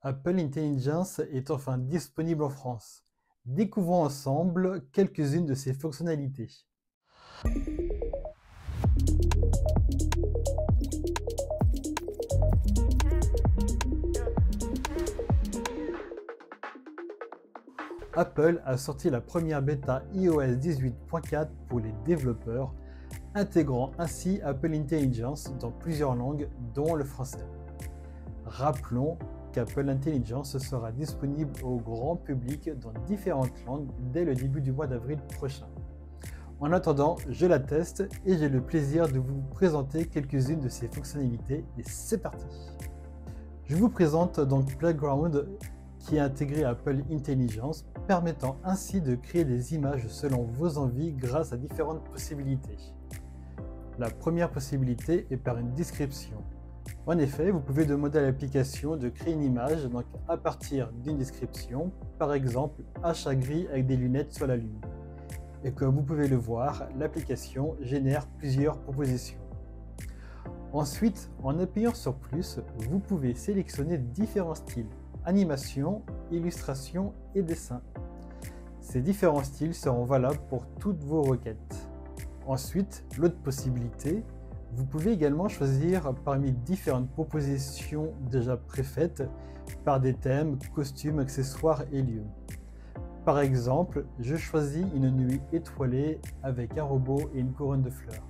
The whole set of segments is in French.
Apple Intelligence est enfin disponible en France. Découvrons ensemble quelques-unes de ses fonctionnalités. Apple a sorti la première bêta iOS 18.4 pour les développeurs, intégrant ainsi Apple Intelligence dans plusieurs langues, dont le français. Rappelons qu'Apple Intelligence sera disponible au grand public dans différentes langues dès le début du mois d'avril prochain. En attendant, je la teste et j'ai le plaisir de vous présenter quelques-unes de ses fonctionnalités et c'est parti! Je vous présente donc Playground qui est intégré à Apple Intelligence, permettant ainsi de créer des images selon vos envies grâce à différentes possibilités. La première possibilité est par une description. En effet, vous pouvez demander à l'application de créer une image donc à partir d'une description, par exemple un chat gris avec des lunettes sur la lune. Et comme vous pouvez le voir, l'application génère plusieurs propositions. Ensuite, en appuyant sur plus, vous pouvez sélectionner différents styles, animation, illustration et dessin. Ces différents styles seront valables pour toutes vos requêtes. Ensuite, l'autre possibilité, vous pouvez également choisir parmi différentes propositions déjà préfaites par des thèmes, costumes, accessoires et lieux. Par exemple, je choisis une nuit étoilée avec un robot et une couronne de fleurs.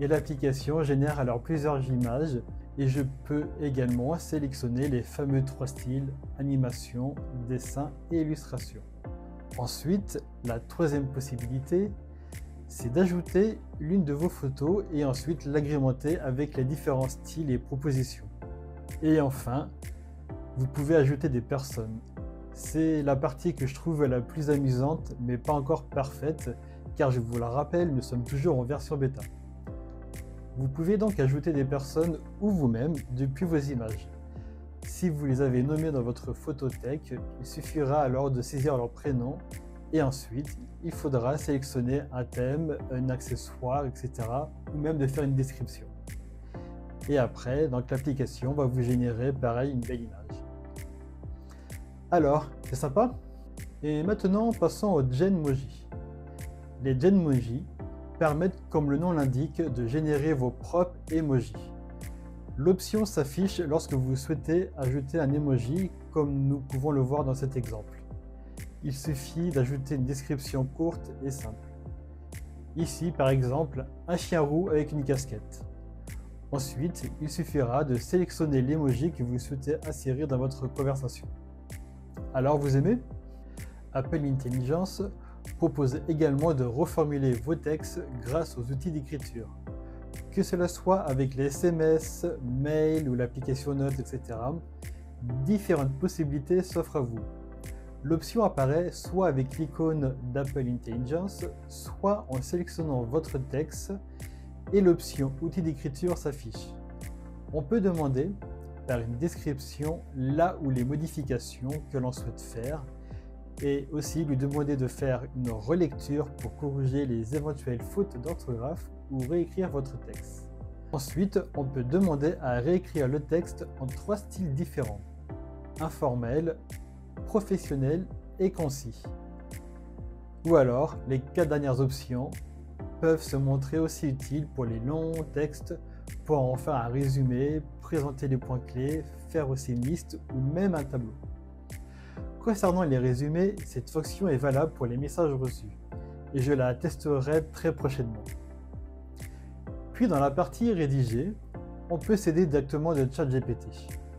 Et l'application génère alors plusieurs images et je peux également sélectionner les fameux trois styles, animation, dessin et illustration. Ensuite, la troisième possibilité, c'est d'ajouter l'une de vos photos et ensuite l'agrémenter avec les différents styles et propositions. Et enfin, vous pouvez ajouter des personnes. C'est la partie que je trouve la plus amusante mais pas encore parfaite car je vous la rappelle, nous sommes toujours en version bêta. Vous pouvez donc ajouter des personnes ou vous-même depuis vos images. Si vous les avez nommées dans votre photothèque, il suffira alors de saisir leur prénom et ensuite il faudra sélectionner un thème, un accessoire, etc. ou même de faire une description. Et après, donc l'application va vous générer pareil une belle image. Alors, c'est sympa? Et maintenant, passons aux Genmoji. Les Genmoji permettent, comme le nom l'indique, de générer vos propres emojis. L'option s'affiche lorsque vous souhaitez ajouter un emoji, comme nous pouvons le voir dans cet exemple. Il suffit d'ajouter une description courte et simple. Ici, par exemple, un chien roux avec une casquette. Ensuite, il suffira de sélectionner l'emoji que vous souhaitez insérer dans votre conversation. Alors, vous aimez? Apple Intelligence propose également de reformuler vos textes grâce aux outils d'écriture. Que cela soit avec les SMS, mails ou l'application Notes, etc., différentes possibilités s'offrent à vous. L'option apparaît soit avec l'icône d'Apple Intelligence, soit en sélectionnant votre texte et l'option outils d'écriture s'affiche. On peut demander par une description là où les modifications que l'on souhaite faire et aussi lui demander de faire une relecture pour corriger les éventuelles fautes d'orthographe ou réécrire votre texte. Ensuite, on peut demander à réécrire le texte en trois styles différents: informel, professionnel et concis. Ou alors, les quatre dernières options peuvent se montrer aussi utiles pour les longs textes, pour en faire un résumé, présenter les points clés, faire aussi une liste ou même un tableau. Concernant les résumés, cette fonction est valable pour les messages reçus et je la testerai très prochainement. Puis dans la partie rédiger, on peut s'aider directement de ChatGPT.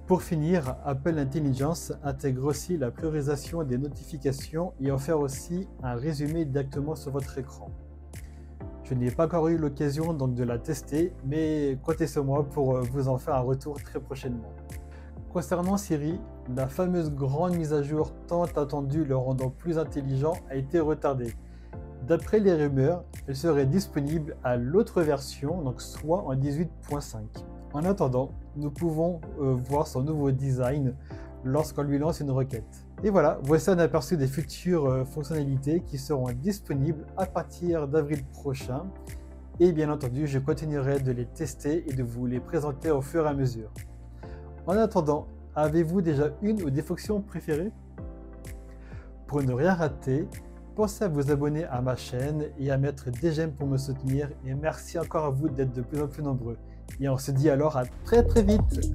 Pour finir, Apple Intelligence intègre aussi la priorisation des notifications et en faire aussi un résumé directement sur votre écran. Je n'ai pas encore eu l'occasion donc de la tester, mais comptez sur moi pour vous en faire un retour très prochainement. Concernant Siri, la fameuse grande mise à jour tant attendue le rendant plus intelligent a été retardée. D'après les rumeurs, elle serait disponible à l'autre version, donc soit en 18.5. En attendant, nous pouvons voir son nouveau design lorsqu'on lui lance une requête. Et voilà, voici un aperçu des futures fonctionnalités qui seront disponibles à partir d'avril prochain. Et bien entendu, je continuerai de les tester et de vous les présenter au fur et à mesure. En attendant, Avez-vous déjà une ou des fonctions préférées? Pour ne rien rater, pensez à vous abonner à ma chaîne et à mettre des j'aime pour me soutenir. Et merci encore à vous d'être de plus en plus nombreux. Et on se dit alors à très très vite!